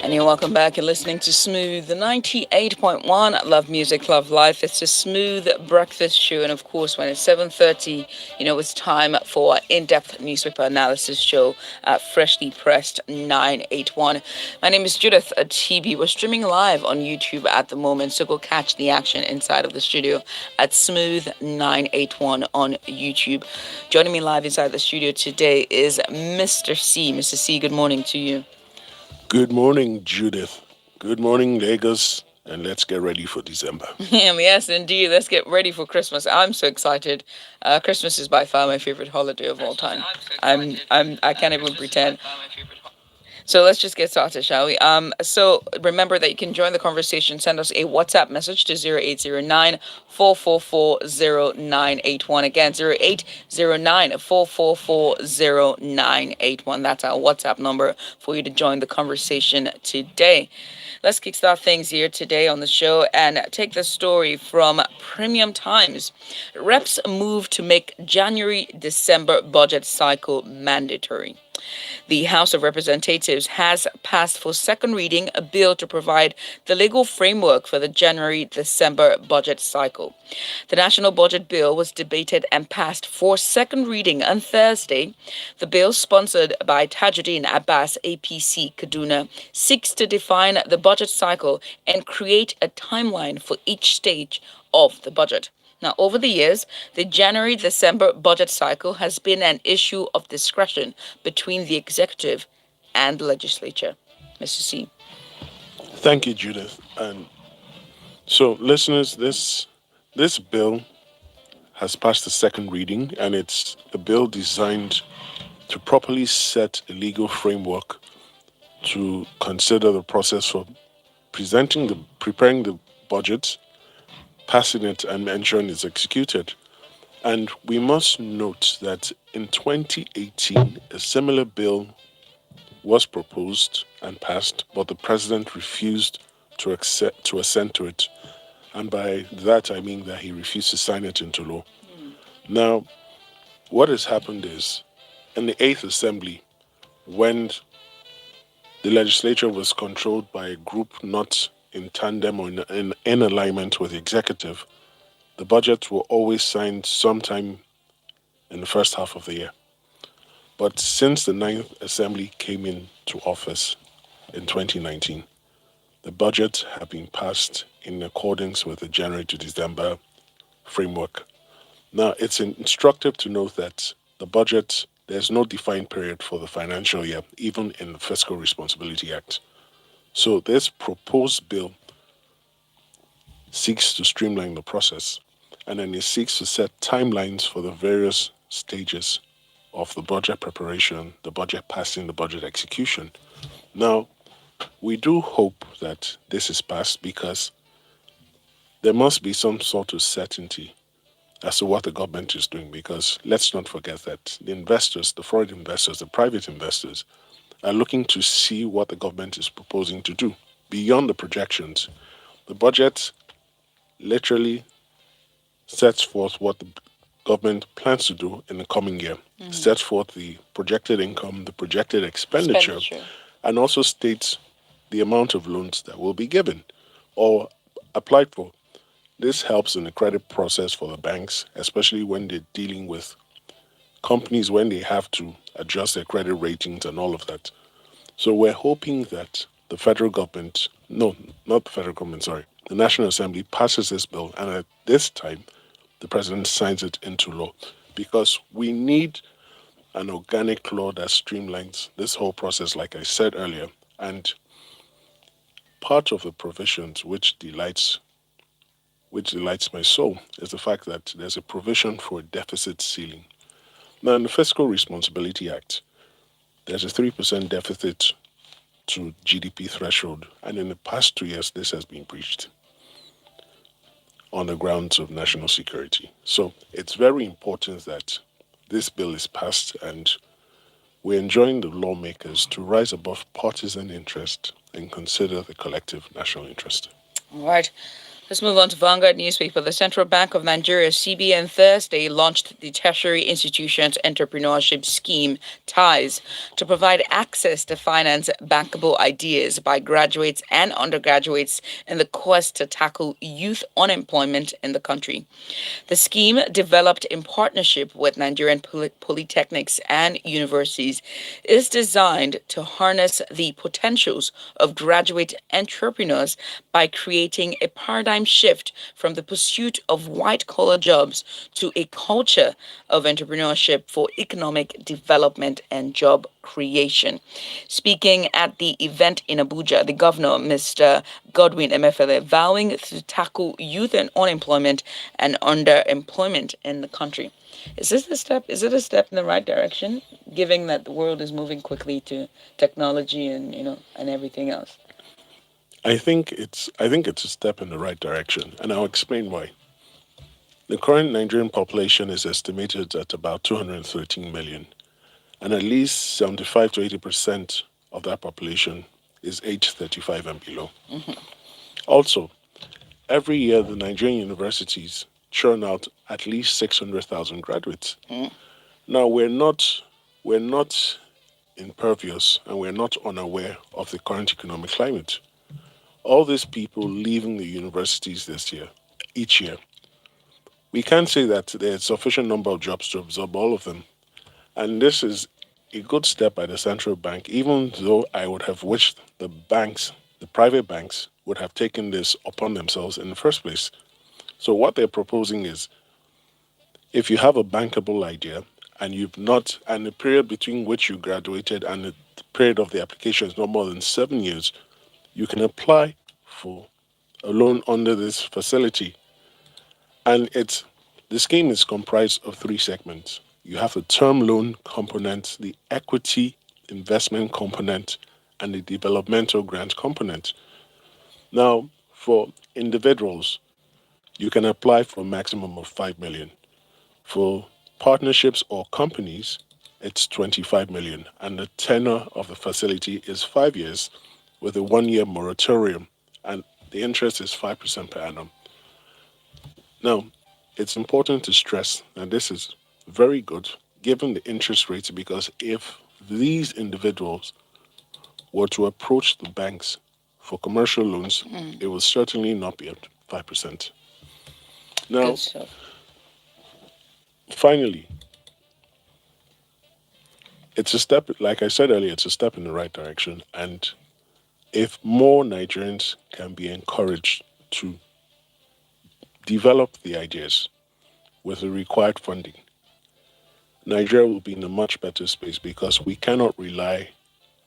And you're welcome back. You're listening to Smooth 98.1. Love music, love life. It's a smooth breakfast show. And of course, when it's 7:30, it's time for in-depth newspaper analysis show at Freshly Pressed 981. My name is Judith TB. We're streaming live on YouTube at the moment, so go catch the action inside of the studio at Smooth 981 on YouTube. Joining me live inside the studio today is Mr. C. Mr. C, good morning to you. Good morning, Judith. Good morning, Lagos. And let's get ready for December. Yes, indeed. Let's get ready for Christmas. I'm so excited. Christmas is by far my favorite holiday of all time. I can't even pretend. So let's just get started, shall we? So remember that you can join the conversation. Send us a WhatsApp message to 0809 444 0981. Again, 0809 444 0981. That's our WhatsApp number for you to join the conversation today. Let's kickstart things here today on the show and take the story from Premium Times. Reps move to make January-December budget cycle mandatory. The House of Representatives has passed for second reading a bill to provide the legal framework for the January-December budget cycle. The National Budget Bill was debated and passed for second reading on Thursday. The bill, sponsored by Tajuddin Abbas, APC Kaduna, seeks to define the budget cycle and create a timeline for each stage of the budget. Now, over the years, the January-December budget cycle has been an issue of discretion between the executive and the legislature. Mr. C. Thank you, Judith. And so, listeners, this bill has passed the second reading, and it's a bill designed to properly set a legal framework to consider the process for preparing the budget, passing it, and ensuring it's executed. And we must note that in 2018, a similar bill was proposed and passed, but the president refused to assent to it. And by that, I mean that he refused to sign it into law. Now, what has happened is, in the Eighth Assembly, when the legislature was controlled by a group not in tandem or in alignment with the executive, the budgets were always signed sometime in the first half of the year. But since the Ninth Assembly came into office in 2019, the budget have been passed in accordance with the January to December framework. Now, it's instructive to note that the budget, there's no defined period for the financial year, even in the Fiscal Responsibility Act. So this proposed bill seeks to streamline the process, and then it seeks to set timelines for the various stages of the budget preparation, the budget passing, the budget execution. Now, we do hope that this is passed because there must be some sort of certainty as to what the government is doing, because let's not forget that the investors, the foreign investors, the private investors, are looking to see what the government is proposing to do beyond the projections. The budget literally sets forth what the government plans to do in the coming year, sets forth the projected income, the projected expenditure, and also states the amount of loans that will be given or applied for. This helps in the credit process for the banks, especially when they're dealing with companies when they have to adjust their credit ratings and all of that. So we're hoping that the federal government, no, not the federal government, sorry, the National Assembly passes this bill, and at this time, the president signs it into law, because we need an organic law that streamlines this whole process, like I said earlier. And part of the provisions which delights my soul is the fact that there's a provision for a deficit ceiling. Now, in the Fiscal Responsibility Act, there's a 3% deficit to GDP threshold, and in the past 2 years, this has been breached on the grounds of national security. So it's very important that this bill is passed, and we're enjoining the lawmakers to rise above partisan interest and consider the collective national interest. All right. Let's move on to Vanguard newspaper. The Central Bank of Nigeria, CBN, Thursday launched the Tertiary Institutions Entrepreneurship Scheme (TIES) to provide access to finance bankable ideas by graduates and undergraduates in the quest to tackle youth unemployment in the country. The scheme, developed in partnership with Nigerian polytechnics and universities, is designed to harness the potentials of graduate entrepreneurs by creating a paradigm shift from the pursuit of white collar jobs to a culture of entrepreneurship for economic development and job creation. Speaking at the event in Abuja, the governor, Mr. Godwin Emefiele, vowing to tackle youth and unemployment and underemployment in the country. Is this a step? Is it a step in the right direction, given that the world is moving quickly to technology and and everything else? I think it's a step in the right direction, and I'll explain why. The current Nigerian population is estimated at about 213 million, and at least 75 to 80% of that population is age 35 and below. Also, every year the Nigerian universities churn out at least 600,000 graduates. Mm. Now we're not impervious and we're not unaware of the current economic climate. All these people leaving the universities this year, each year, we can't say that there's sufficient number of jobs to absorb all of them. And this is a good step by the central bank, even though I would have wished the banks, the private banks, would have taken this upon themselves in the first place. So what they're proposing is if you have a bankable idea and you've not, and the period between which you graduated and the period of the application is not more than 7 years, you can apply for a loan under this facility. And the scheme is comprised of three segments. You have the term loan component, the equity investment component, and the developmental grant component. Now, for individuals, you can apply for a maximum of 5 million. For partnerships or companies, it's 25 million, and the tenor of the facility is 5 years with a 1 year moratorium, and the interest is 5% per annum. Now, it's important to stress that this is very good given the interest rates because if these individuals were to approach the banks for commercial loans, it will certainly not be at 5%. Good Now, stuff. finally, it's a step, like I said earlier, it's a step in the right direction. And if more Nigerians can be encouraged to develop the ideas with the required funding, Nigeria will be in a much better space because we cannot rely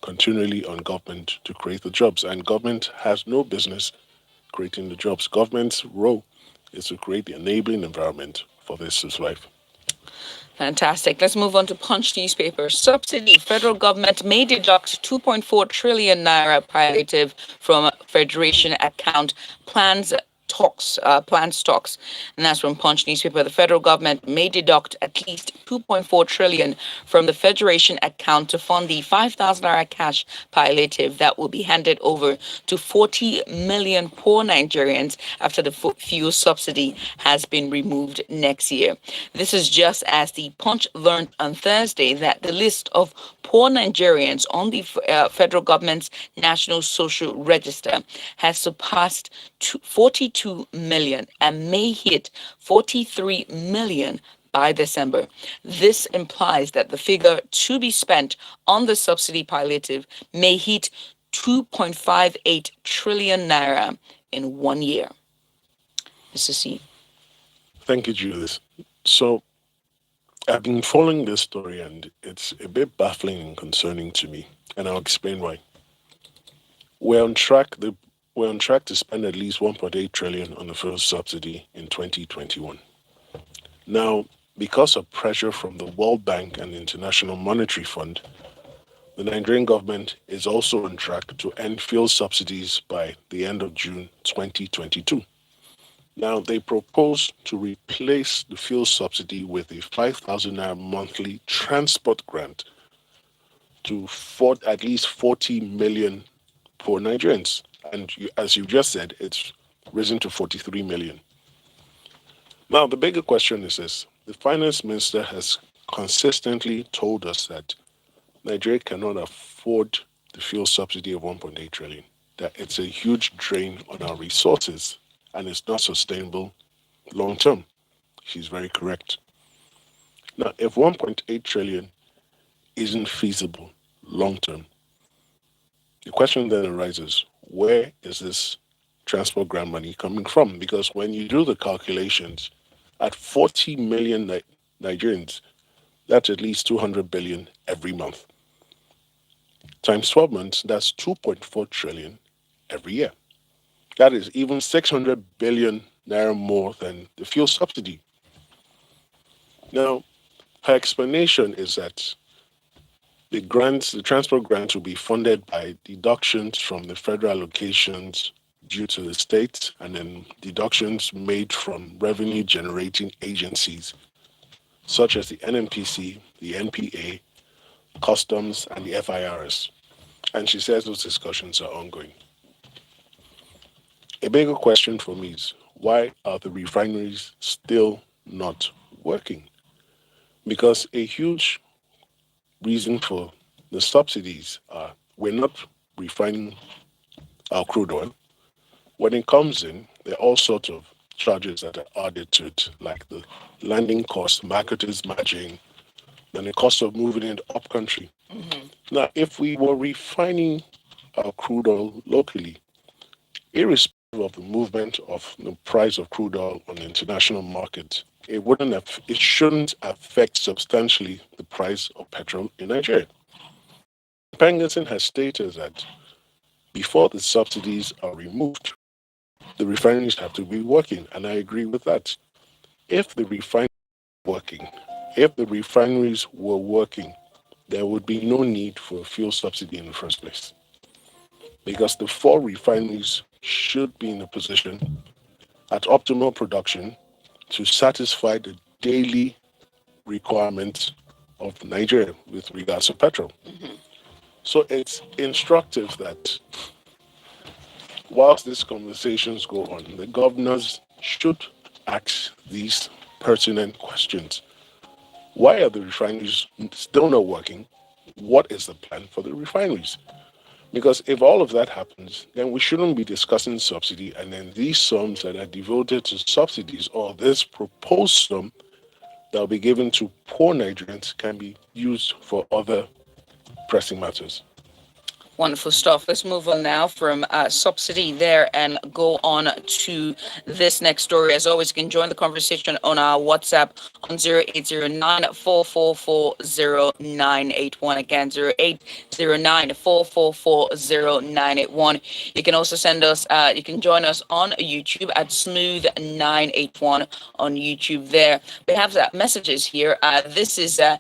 continually on government to create the jobs. And government has no business creating the jobs. Government's role is to create the enabling environment for this to thrive. Fantastic. Let's move on to Punch newspaper. Subsidy. Federal government may deduct 2.4 trillion naira palliative from Federation account. Plans talks, and that's from Punch newspaper. The federal government may deduct at least 2.4 trillion from the Federation account to fund the 5,000 naira cash palliative that will be handed over to 40 million poor Nigerians after the fuel subsidy has been removed next year. This is just as the Punch learned on Thursday that the list of poor Nigerians on the federal government's National Social Register has surpassed 42 million and may hit 43 million by December. This implies that the figure to be spent on the subsidy palliative may hit 2.58 trillion naira in 1 year. Mr. C. Thank you, Julius. So I've been following this story and it's a bit baffling and concerning to me. And I'll explain why. We're on track. We're on track to spend at least 1.8 trillion on the fuel subsidy in 2021. Now, because of pressure from the World Bank and the International Monetary Fund, the Nigerian government is also on track to end fuel subsidies by the end of June 2022. Now, they propose to replace the fuel subsidy with a 5,000 naira monthly transport grant to at least 40 million poor Nigerians. And as you just said, it's risen to 43 million. Now, the bigger question is this. The finance minister has consistently told us that Nigeria cannot afford the fuel subsidy of 1.8 trillion, that it's a huge drain on our resources and it's not sustainable long term. She's very correct. Now, if 1.8 trillion isn't feasible long term, the question then arises, where is this transport grant money coming from? Because when you do the calculations, at 40 million Nigerians, that's at least 200 billion every month. Times 12 months, that's 2.4 trillion every year. That is even 600 billion naira more than the fuel subsidy. Now, her explanation is that the transport grants will be funded by deductions from the federal allocations due to the state and then deductions made from revenue generating agencies such as the NNPC, the NPA, Customs, and the FIRS. And she says those discussions are ongoing. A bigger question for me is why are the refineries still not working? Because a huge reason for the subsidies are we're not refining our crude oil. When it comes in, there are all sorts of charges that are added to it, like the landing cost, marketers margin, and the cost of moving it up country. Now, if we were refining our crude oil locally, irrespective of the movement of the price of crude oil on the international market, it shouldn't affect substantially the price of petrol in Nigeria. Pengerson has stated that before the subsidies are removed, the refineries have to be working, and I agree with that. If the refineries were working, if the refineries were working, there would be no need for a fuel subsidy in the first place. Because the four refineries should be in a position at optimal production to satisfy the daily requirements of Nigeria with regards to petrol. So it's instructive that whilst these conversations go on, the governors should ask these pertinent questions. Why are the refineries still not working? What is the plan for the refineries? Because if all of that happens, then we shouldn't be discussing subsidy, and then these sums that are devoted to subsidies or this proposed sum that will be given to poor Nigerians can be used for other pressing matters. Wonderful stuff. Let's move on now from subsidy there and go on to this next story. As always, you can join the conversation on our WhatsApp on 0809 Again, 0809 You can also send us, you can join us on YouTube at Smooth981 on YouTube there. We have messages here. This is A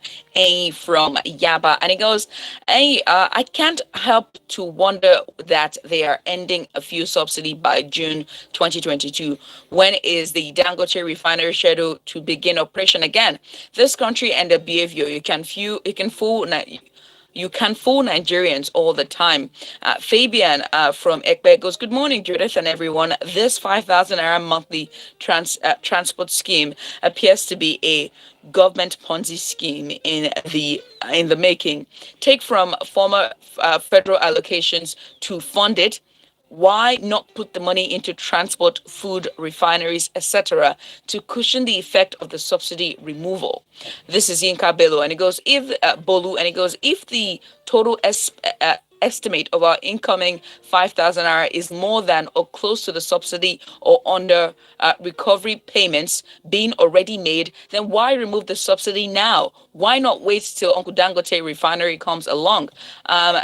from Yaba, and it goes, Hey, I can't help to wonder that they are ending a fuel subsidy by June 2022. When is the Dangote refinery scheduled to begin operation again? This country and the behavior, you can fool Nigerians all the time. Fabian from Ekpe goes, Good morning, Judith and everyone. This 5,000 naira monthly transport scheme appears to be a government Ponzi scheme in the making. Take from former federal allocations to fund it. Why not put the money into transport, food, refineries, etc., to cushion the effect of the subsidy removal? This is Yinka Bello, and it goes, if Bolu, and it goes, if the total estimate of our incoming 5,000 naira is more than or close to the subsidy or under recovery payments being already made, then why remove the subsidy now? Why not wait till Uncle Dangote refinery comes along?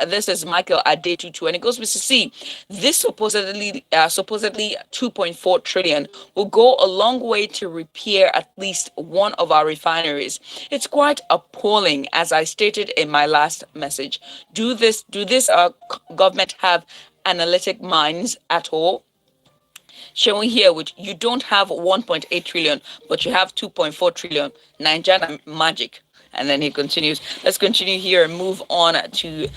This is Michael Adetutu, and it goes, Mr. C, this supposedly 2.4 trillion will go a long way to repair at least one of our refineries. It's quite appalling, as I stated in my last message. Do this government have analytic minds at all? Showing here, which you don't have 1.8 trillion, but you have 2.4 trillion. Nigerian magic. And then he continues. Let's continue here and move on to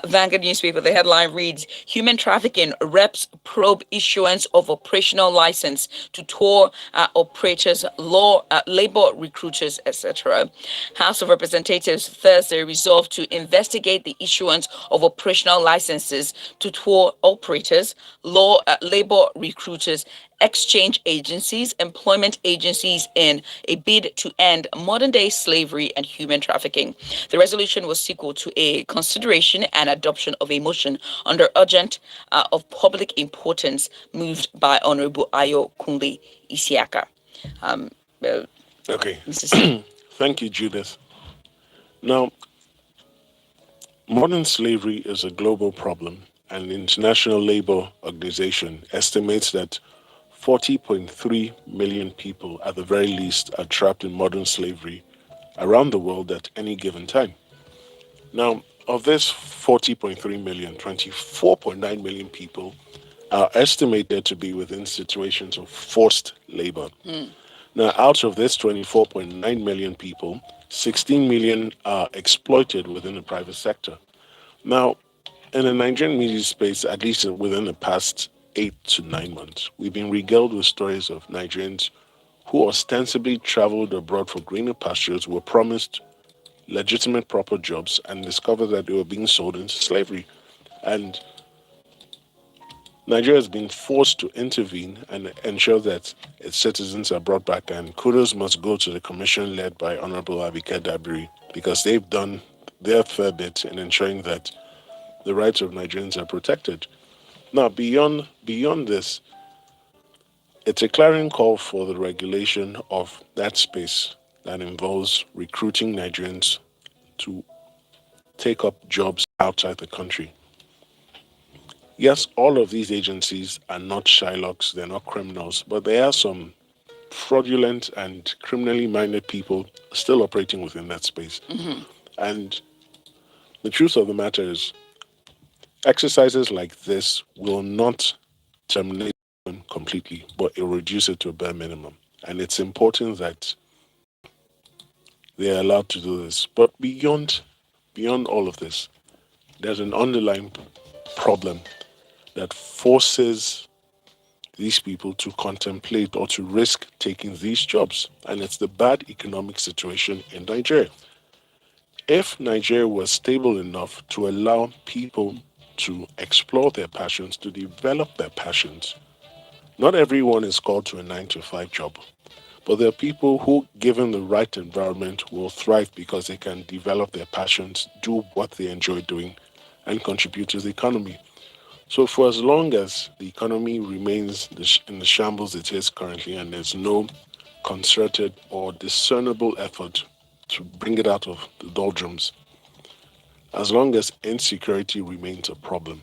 Vanguard newspaper. The headline reads: Human trafficking reps probe issuance of operational license to tour operators, law, labor recruiters, etc. House of Representatives Thursday resolved to investigate the issuance of operational licenses to tour operators, labor recruiters, exchange agencies, employment agencies in a bid to end modern day slavery and human trafficking. The resolution was sequel to a consideration and adoption of a motion under urgent of public importance moved by Honorable Ayo Kunle Isiaka. Um, uh, Okay. Mrs. Thank you, Judith. Now, modern slavery is a global problem, and the International Labour Organization estimates that 40.3 million people, at the very least, are trapped in modern slavery around the world at any given time. Now, of this 40.3 million, 24.9 million people are estimated to be within situations of forced labor. Now, out of this 24.9 million people, 16 million are exploited within the private sector. Now, in the Nigerian media space, at least within the past 8 to 9 months, we've been regaled with stories of Nigerians who ostensibly traveled abroad for greener pastures, were promised legitimate proper jobs, and discovered that they were being sold into slavery. And Nigeria has been forced to intervene and ensure that its citizens are brought back. And kudos must go to the commission led by Honorable Abike Dabiri, because they've done their fair bit in ensuring that the rights of Nigerians are protected. Now, beyond this, it's a clarion call for the regulation of that space that involves recruiting Nigerians to take up jobs outside the country. Yes, all of these agencies are not Shylocks, they're not criminals, but there are some fraudulent and criminally minded people still operating within that space. And the truth of the matter is, exercises like this will not terminate them completely, but it will reduce it to a bare minimum. And it's important that they are allowed to do this. But beyond all of this, there's an underlying problem that forces these people to contemplate or to risk taking these jobs. And it's the bad economic situation in Nigeria. If Nigeria was stable enough to allow people to explore their passions, to develop their passions, not everyone is called to a 9 to 5 job. But there are people who, given the right environment, will thrive because they can develop their passions, do what they enjoy doing, and contribute to the economy. So, for as long as the economy remains in the shambles it is currently, and there's no concerted or discernible effort to bring it out of the doldrums, as long as insecurity remains a problem,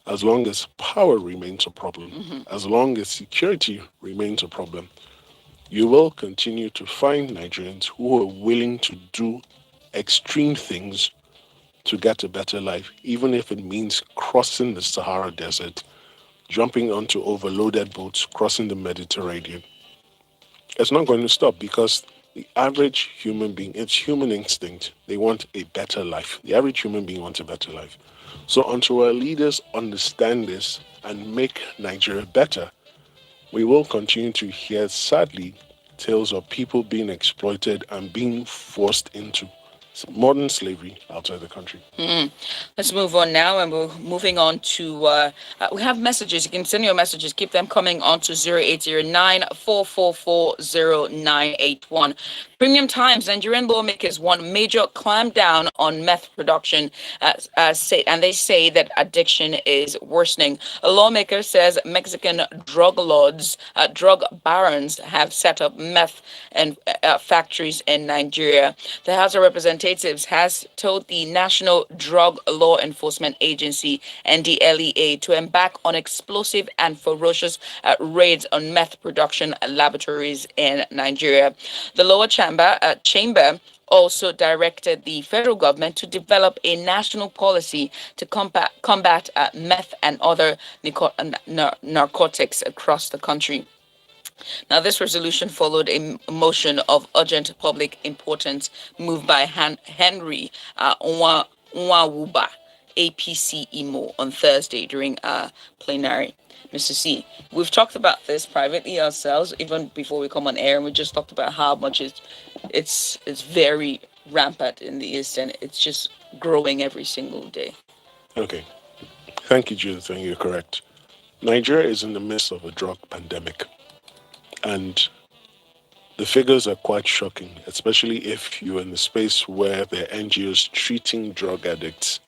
as long as power remains a problem, as long as security remains a problem, you will continue to find Nigerians who are willing to do extreme things to get a better life, even if it means crossing the Sahara Desert, jumping onto overloaded boats, crossing the Mediterranean. It's not going to stop because the average human being, it's human instinct. They want a better life. The average human being wants a better life. So until our leaders understand this and make Nigeria better, we will continue to hear, sadly, tales of people being exploited and being forced into modern slavery outside the country. Let's move on now, and we're moving on to. We have messages. You can send your messages. Keep them coming on to 0809 Premium Times: Nigerian lawmakers want major clamp down on meth production, and they say that addiction is worsening. A lawmaker says Mexican drug lords, drug barons, have set up meth and factories in Nigeria. The House of Representatives has told the National Drug Law Enforcement Agency, NDLEA, to embark on explosive and ferocious raids on meth production laboratories in Nigeria. The lower chamber also directed the federal government to develop a national policy to combat meth and other narcotics across the country. Now, this resolution followed a motion of urgent public importance moved by Henry Nwawuba, APC Imo, on Thursday during plenary. Mr. C, we've talked about this privately ourselves, even before we come on air, and we just talked about how much it's very rampant in the East, and it's just growing every single day. Okay. Thank you, Judith, and you're correct. Nigeria is in the midst of a drug pandemic, and the figures are quite shocking, especially if you're in the space where there are NGOs treating drug addicts,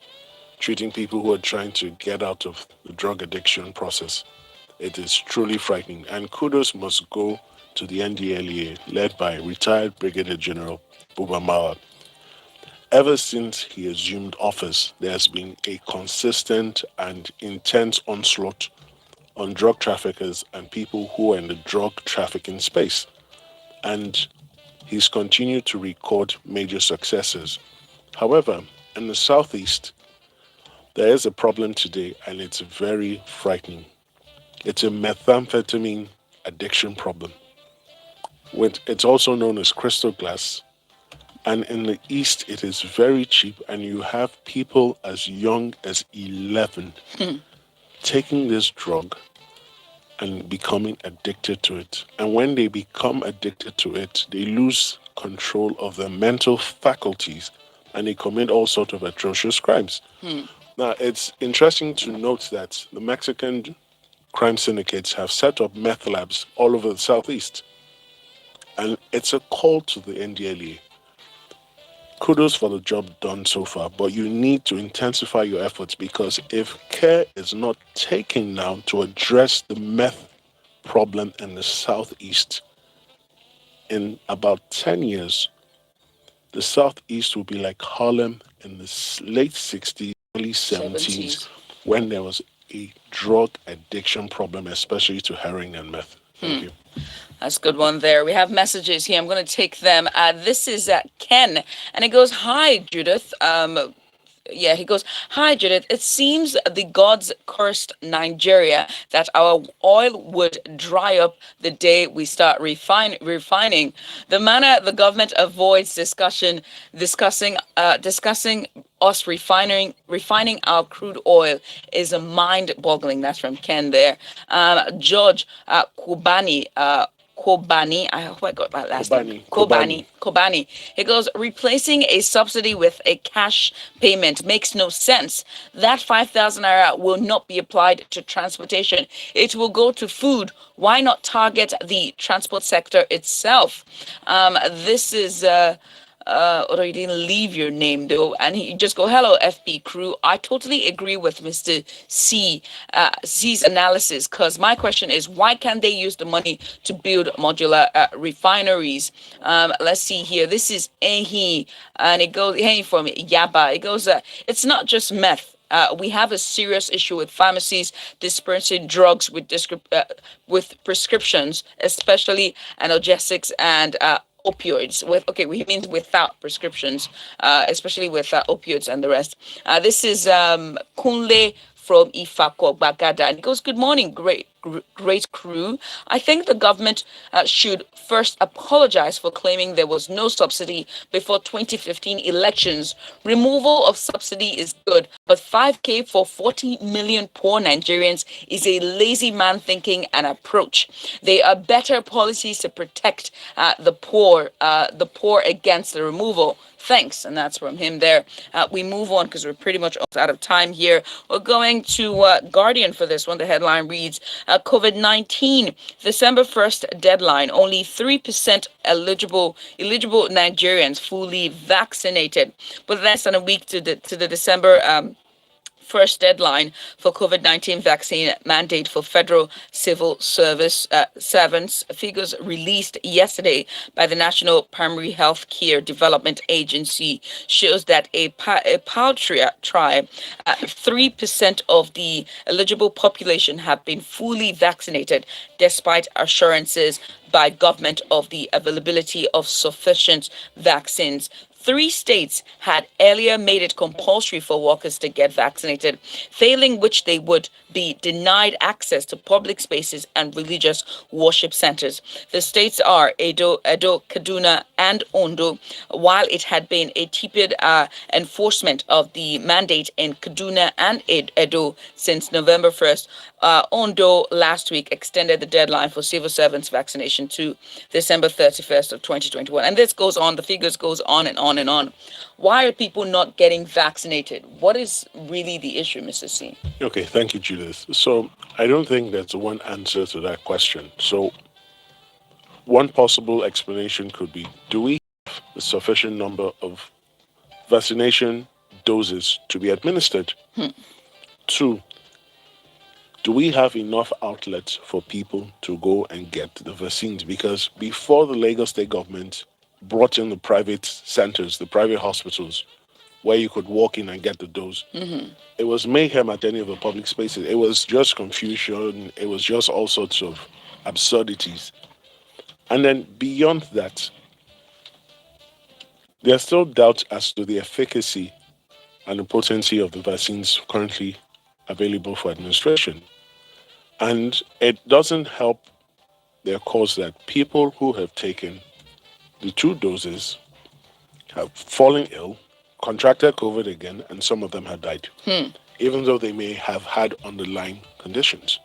treating people who are trying to get out of the drug addiction process. It is truly frightening, and kudos must go to the NDLEA, led by retired Brigadier General Buba Mawad. Ever since he assumed office, there has been a consistent and intense onslaught on drug traffickers and people who are in the drug trafficking space. And he's continued to record major successes. However, in the southeast, there is a problem today, and it's very frightening. It's a methamphetamine addiction problem. It's also known as crystal glass. And in the East, it is very cheap, and you have people as young as 11 taking this drug and becoming addicted to it. And when they become addicted to it, they lose control of their mental faculties and they commit all sorts of atrocious crimes. Now, it's interesting to note that the Mexican crime syndicates have set up meth labs all over the southeast. And it's a call to the NDLEA. Kudos for the job done so far, but you need to intensify your efforts, because if care is not taken now to address the meth problem in the southeast, in about 10 years, the southeast will be like Harlem in the late 60s, early 70s, when there was a drug addiction problem, especially to heroin and meth. Thank you. That's a good one there. We have messages here. I'm going to take them. This is Ken, and it goes, "Hi, Judith. Yeah, he goes, "Hi, Judith. It seems the gods cursed Nigeria that our oil would dry up the day we start refining. The manner the government avoids discussing us refining our crude oil is mind-boggling." That's from Ken there. George Kubani. Kobani, I hope I got that last name. Kobani. He goes, "Replacing a subsidy with a cash payment makes no sense. That 5,000 naira will not be applied to transportation. It will go to food. Why not target the transport sector itself?" This is although you didn't leave your name though, and he just go, "Hello, FP crew. I totally agree with Mr. C's analysis, because my question is, why can't they use the money to build modular refineries?" Let's see here. This is Ehi, and it goes Ehi from Yaba. It goes, "It's not just meth. We have a serious issue with pharmacies dispensing drugs with prescriptions, especially analgesics and opioids. He means without prescriptions, especially with opioids and the rest." This is Kunle from Ifako Bagada, and he goes, "Good morning, great crew. I think the government should first apologize for claiming there was no subsidy before 2015 elections. Removal of subsidy is good, but 5K for 40 million poor Nigerians is a lazy man thinking and approach. There are better policies to protect the poor against the removal. Thanks." And that's from him there. We move on because we're pretty much out of time here. We're going to Guardian for this one. The headline reads, "COVID-19 December 1st deadline. Only 3% eligible Nigerians fully vaccinated." But less than a week to the December first deadline for COVID-19 vaccine mandate for federal civil service servants. Figures released yesterday by the National Primary Health Care Development Agency shows that a paltry 3% of the eligible population have been fully vaccinated, despite assurances by government of the availability of sufficient vaccines. Three states had earlier made it compulsory for workers to get vaccinated, failing which they would be denied access to public spaces and religious worship centers. The states are Edo, Kaduna, and Ondo. While it had been a tepid enforcement of the mandate in Kaduna and Edo since November 1st, Ondo last week extended the deadline for civil servants vaccination to December 31st of 2021. And this goes on, the figures goes on and on and on. Why are people not getting vaccinated? What is really the issue, Mr. C? Okay, thank you, Judith. So I don't think there's one answer to that question. So one possible explanation could be, do we have a sufficient number of vaccination doses to be administered? Two, do we have enough outlets for people to go and get the vaccines? Because before the Lagos state government brought in the private centers, the private hospitals, where you could walk in and get the dose, it was mayhem at any of the public spaces. It was just confusion. It was just all sorts of absurdities. And then beyond that, there's still doubt as to the efficacy and the potency of the vaccines currently available for administration. And it doesn't help their cause that people who have taken the two doses have fallen ill, contracted COVID again, and some of them have died, even though they may have had underlying conditions.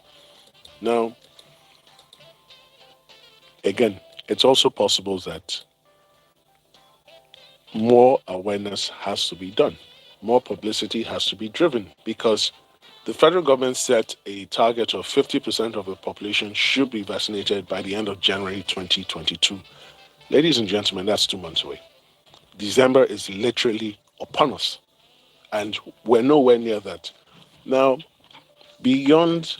Now, again, it's also possible that more awareness has to be done, more publicity has to be driven, because the federal government set a target of 50% of the population should be vaccinated by the end of January 2022. Ladies and gentlemen, that's 2 months away. December is literally upon us, and we're nowhere near that. Now, beyond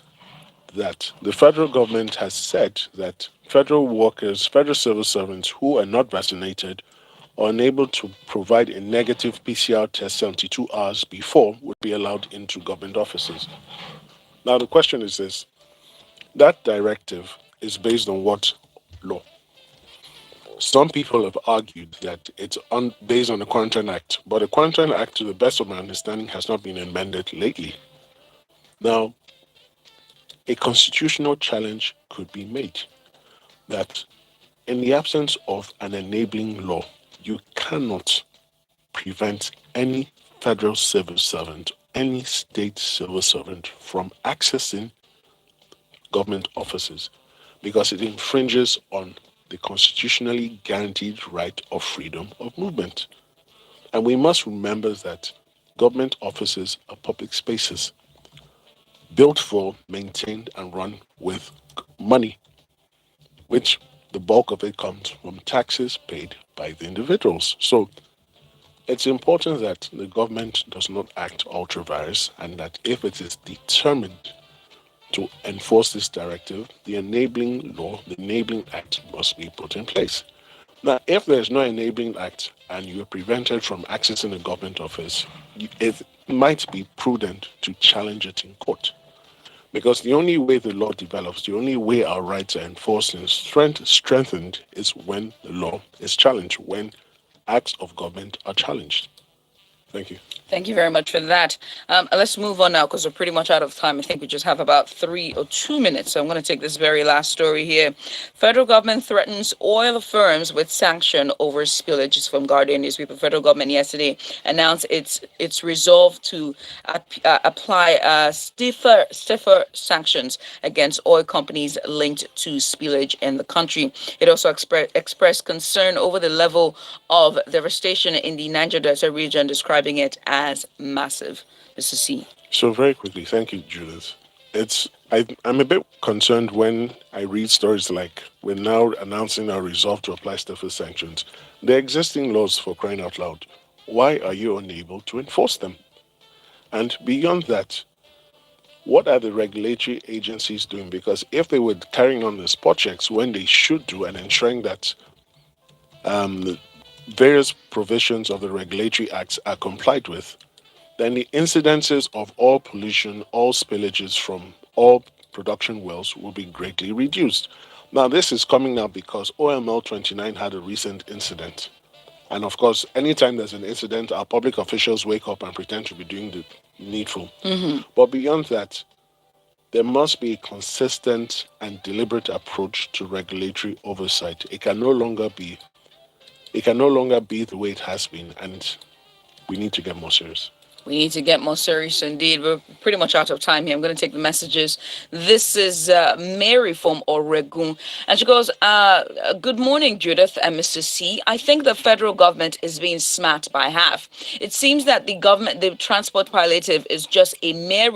that, the federal government has said that federal workers, federal civil servants who are not vaccinated or unable to provide a negative PCR test 72 hours before would be allowed into government offices. Now, the question is this: that directive is based on what law? Some people have argued that it's based on the Quarantine Act, but the Quarantine Act, to the best of my understanding, has not been amended lately. Now, a constitutional challenge could be made that in the absence of an enabling law, you cannot prevent any federal civil servant, any state civil servant from accessing government offices because it infringes on the constitutionally guaranteed right of freedom of movement. And we must remember that government offices are public spaces built for, maintained, and run with money, which the bulk of it comes from taxes paid by the individuals. So it's important that the government does not act ultra vires, and that if it is determined to enforce this directive, the enabling law, the enabling act must be put in place. Now, if there's no enabling act and you are prevented from accessing a government office, it might be prudent to challenge it in court. Because the only way the law develops, the only way our rights are enforced and strengthened is when the law is challenged, when acts of government are challenged. Thank you. Thank you very much for that. Let's move on now because we're pretty much out of time. I think we just have about 3 or 2 minutes. So I'm going to take this very last story here. Federal government threatens oil firms with sanction over spillage. It's from Guardian newspaper. Federal government yesterday announced its resolve to apply stiffer sanctions against oil companies linked to spillage in the country. It also expressed concern over the level of devastation in the Niger Delta region, describing it as massive. Mr. C. So very quickly, thank you, Judith. I'm a bit concerned when I read stories like we're now announcing our resolve to apply stiffer sanctions. The existing laws, for crying out loud, why are you unable to enforce them? And beyond that, what are the regulatory agencies doing? Because if they were carrying on the spot checks when they should do and ensuring that the various provisions of the regulatory acts are complied with, then the incidences of all pollution, all spillages from all production wells will be greatly reduced. Now, this is coming out because OML 29 had a recent incident And of course, anytime there's an incident, our public officials wake up and pretend to be doing the needful. But beyond that, there must be a consistent and deliberate approach to regulatory oversight. It can no longer be the way it has been, and we need to get more serious. We need to get more serious indeed. We're pretty much out of time here. I'm going to take the messages. This is Mary from Oregon. And she goes, good morning, Judith and Mr. C. I think the federal government is being smart by half. It seems that the transport palliative is just a mere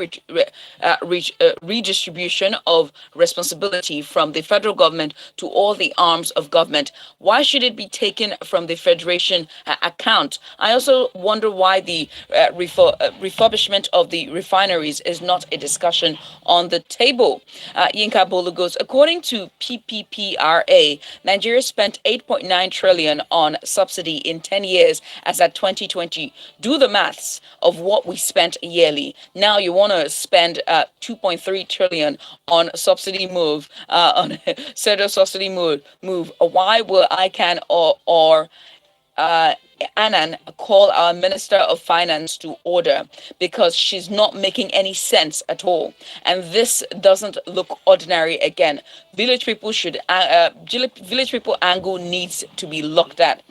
redistribution of responsibility from the federal government to all the arms of government. Why should it be taken from the federation account? I also wonder why the refurbishment of the refineries is not a discussion on the table. Yinka Bolu goes, according to PPPRA, Nigeria spent 8.9 trillion on subsidy in 10 years as at 2020. Do the maths of what we spent yearly. Now you want to spend 2.3 trillion on subsidy on federal subsidy move. Why will ICANN or Annan call our Minister of Finance to order, because she's not making any sense at all. And this doesn't look ordinary again. Village people angle needs to be looked at.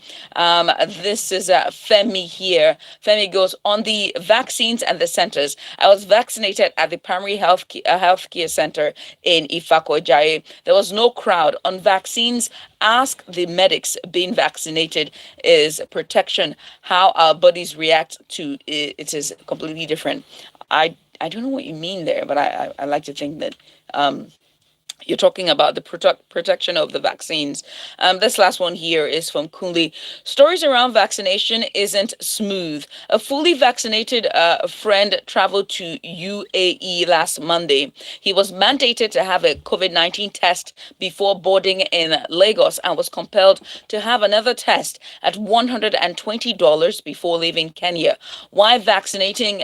This is Femi here. Femi goes, on the vaccines and the centers. I was vaccinated at the primary healthcare center in Ifako-Jaye. There was no crowd. On vaccines, ask the medics. Being vaccinated is protection. How our bodies react to it is completely different. I don't know what you mean there, but I like to think that you're talking about the protection of the vaccines. This last one here is from Kunli. Stories around vaccination isn't smooth. A fully vaccinated friend traveled to UAE last Monday. He was mandated to have a COVID-19 test before boarding in Lagos and was compelled to have another test at $120 before leaving Kenya. Why vaccinating?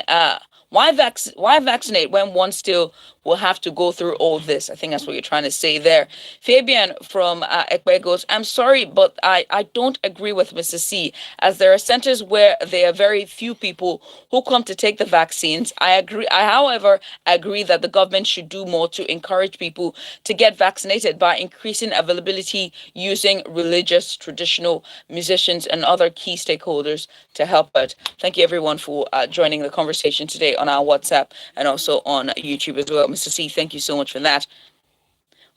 Why vaccinate when one still will have to go through all this? I think that's what you're trying to say there. Fabian from Ekpe goes, I'm sorry, but I don't agree with Mr. C, as there are centers where there are very few people who come to take the vaccines. However, agree that the government should do more to encourage people to get vaccinated by increasing availability using religious, traditional musicians and other key stakeholders to help out. Thank you everyone for joining the conversation today on our WhatsApp and also on YouTube as well. Mr. C, thank you so much for that.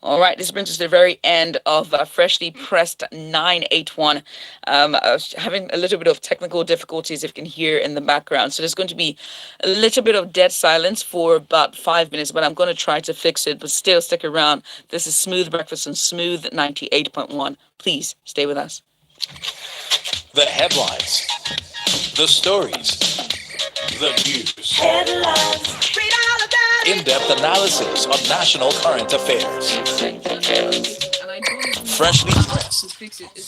All right, this brings us to the very end of Freshly Pressed 981. I was having a little bit of technical difficulties, if you can hear in the background. So there's going to be a little bit of dead silence for about 5 minutes, but I'm going to try to fix it. But still, stick around. This is Smooth Breakfast on Smooth 98.1. Please stay with us. The headlines, the stories, the news. Headlines. Read all about it. In-depth analysis of national current affairs. Freshly pressed.